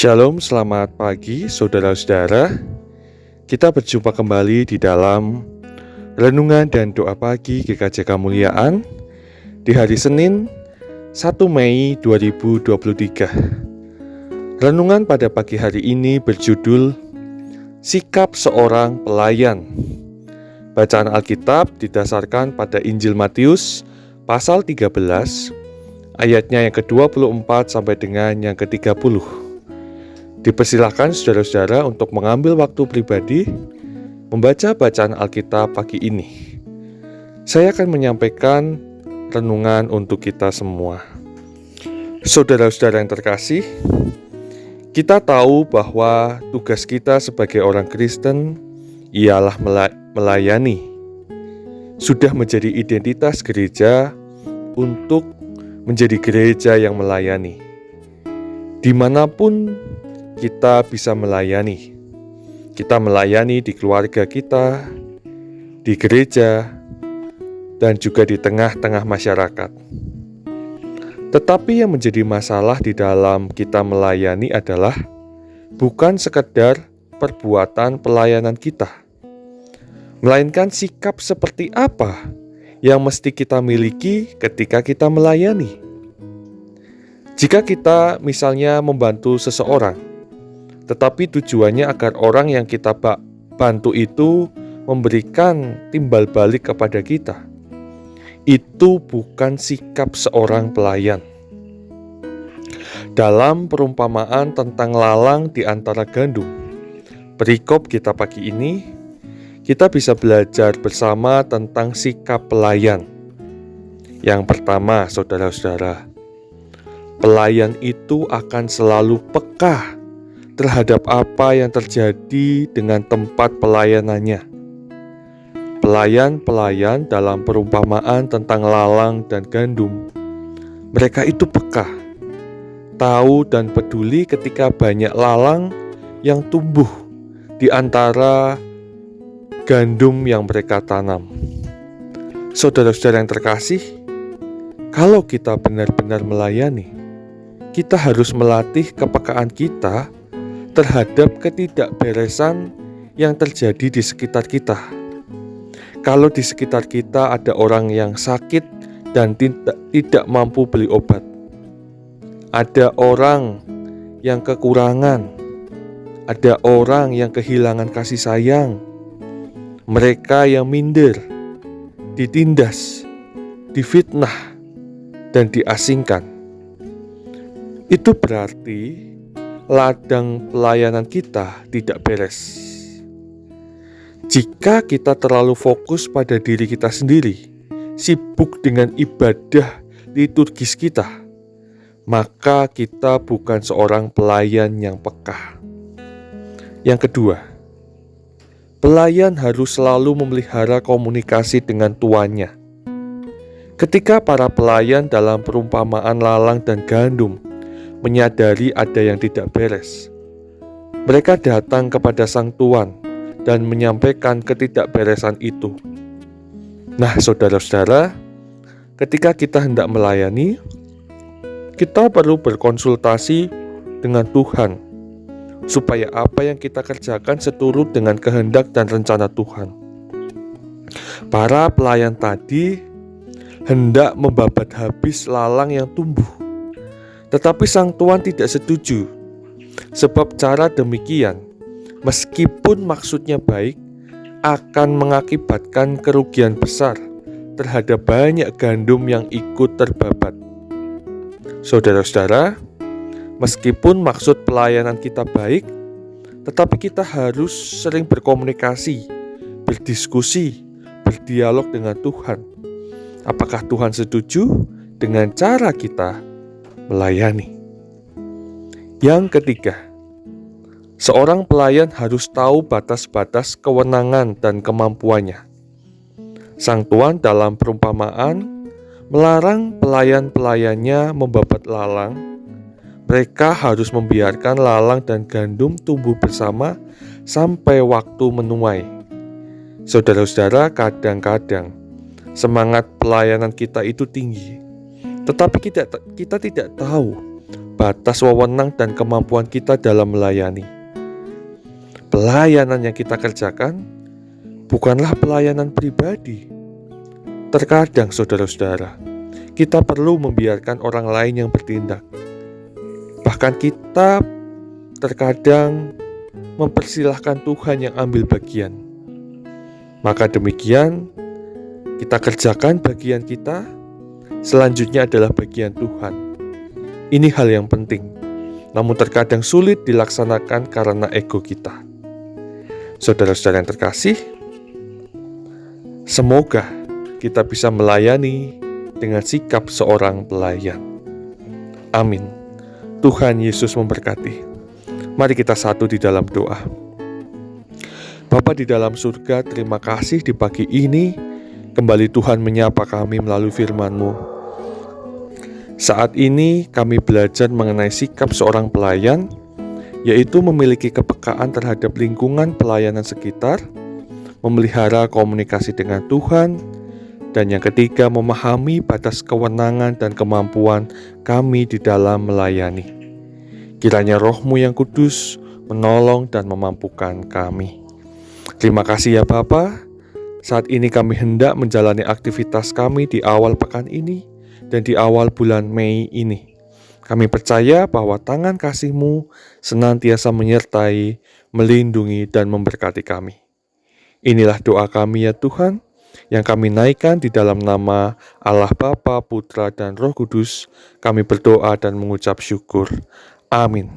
Shalom, selamat pagi saudara-saudara. Kita berjumpa kembali di dalam renungan dan doa pagi GKJ Kemuliaan di hari Senin 1 Mei 2023. Renungan pada pagi hari ini berjudul Sikap Seorang Pelayan. Bacaan Alkitab didasarkan pada Injil Matius pasal 13 ayatnya yang ke-24 sampai dengan yang ke-30. Dipersilakan saudara-saudara untuk mengambil waktu pribadi membaca bacaan Alkitab pagi ini. Saya akan menyampaikan renungan untuk kita semua. Saudara-saudara yang terkasih, kita tahu bahwa tugas kita sebagai orang Kristen ialah melayani. Sudah menjadi identitas gereja untuk menjadi gereja yang melayani. Dimanapun kita bisa melayani. Kita melayani di keluarga kita, di gereja, dan juga di tengah-tengah masyarakat. Tetapi yang menjadi masalah di dalam kita melayani adalah bukan sekedar perbuatan pelayanan kita, melainkan sikap seperti apa yang mesti kita miliki ketika kita melayani. Jika kita misalnya membantu seseorang, tetapi tujuannya agar orang yang kita bantu itu memberikan timbal balik kepada kita, itu bukan sikap seorang pelayan. Dalam perumpamaan tentang lalang di antara gandum, perikop kita pagi ini, kita bisa belajar bersama tentang sikap pelayan. Yang pertama, saudara-saudara, pelayan itu akan selalu peka terhadap apa yang terjadi dengan tempat pelayanannya. Pelayan-pelayan dalam perumpamaan tentang lalang dan gandum, mereka itu peka, tahu dan peduli ketika banyak lalang yang tumbuh di antara gandum yang mereka tanam. Saudara-saudara yang terkasih, kalau kita benar-benar melayani, kita harus melatih kepekaan kita terhadap ketidakberesan yang terjadi di sekitar kita. Kalau di sekitar kita ada orang yang sakit dan tidak mampu beli obat, ada orang yang kekurangan, ada orang yang kehilangan kasih sayang, mereka yang minder, ditindas, difitnah, dan diasingkan, itu berarti ladang pelayanan kita tidak beres. Jika kita terlalu fokus pada diri kita sendiri, sibuk dengan ibadah liturgis kita, maka kita bukan seorang pelayan yang peka. Yang kedua, pelayan harus selalu memelihara komunikasi dengan tuannya. Ketika para pelayan dalam perumpamaan lalang dan gandum menyadari ada yang tidak beres, mereka datang kepada sang tuan dan menyampaikan ketidakberesan itu. Nah, saudara-saudara, ketika kita hendak melayani, kita perlu berkonsultasi dengan Tuhan, supaya apa yang kita kerjakan seturut dengan kehendak dan rencana Tuhan. Para pelayan tadi hendak membabat habis lalang yang tumbuh, tetapi sang tuan tidak setuju, sebab cara demikian, meskipun maksudnya baik, akan mengakibatkan kerugian besar terhadap banyak gandum yang ikut terbabat. Saudara-saudara, meskipun maksud pelayanan kita baik, tetapi kita harus sering berkomunikasi, berdiskusi, berdialog dengan Tuhan. Apakah Tuhan setuju dengan cara kita melayani? Yang ketiga, seorang pelayan harus tahu batas-batas kewenangan dan kemampuannya. Sang tuan dalam perumpamaan melarang pelayan-pelayannya membabat lalang. Mereka harus membiarkan lalang dan gandum tumbuh bersama sampai waktu menuai. Saudara-saudara, kadang-kadang semangat pelayanan kita itu tinggi, tetapi kita tidak tahu batas wewenang dan kemampuan kita dalam melayani. Pelayanan yang kita kerjakan bukanlah pelayanan pribadi. Terkadang, saudara-saudara, kita perlu membiarkan orang lain yang bertindak. Bahkan kita terkadang mempersilahkan Tuhan yang ambil bagian. Maka demikian, kita kerjakan bagian kita, selanjutnya adalah bagian Tuhan. Ini hal yang penting, namun terkadang sulit dilaksanakan karena ego kita. Saudara-saudara yang terkasih, semoga kita bisa melayani dengan sikap seorang pelayan. Amin. Tuhan Yesus memberkati. Mari kita satu di dalam doa. Bapa di dalam surga, terima kasih di pagi ini kembali Tuhan menyapa kami melalui firman-Mu. Saat ini kami belajar mengenai sikap seorang pelayan, yaitu memiliki kepekaan terhadap lingkungan pelayanan sekitar, memelihara komunikasi dengan Tuhan, dan yang ketiga, memahami batas kewenangan dan kemampuan kami di dalam melayani. Kiranya Roh-Mu yang kudus menolong dan memampukan kami. Terima kasih ya Bapa. Saat ini kami hendak menjalani aktivitas kami di awal pekan ini dan di awal bulan Mei ini. Kami percaya bahwa tangan kasih-Mu senantiasa menyertai, melindungi, dan memberkati kami. Inilah doa kami ya Tuhan, yang kami naikkan di dalam nama Allah Bapa, Putra, dan Roh Kudus. Kami berdoa dan mengucap syukur. Amin.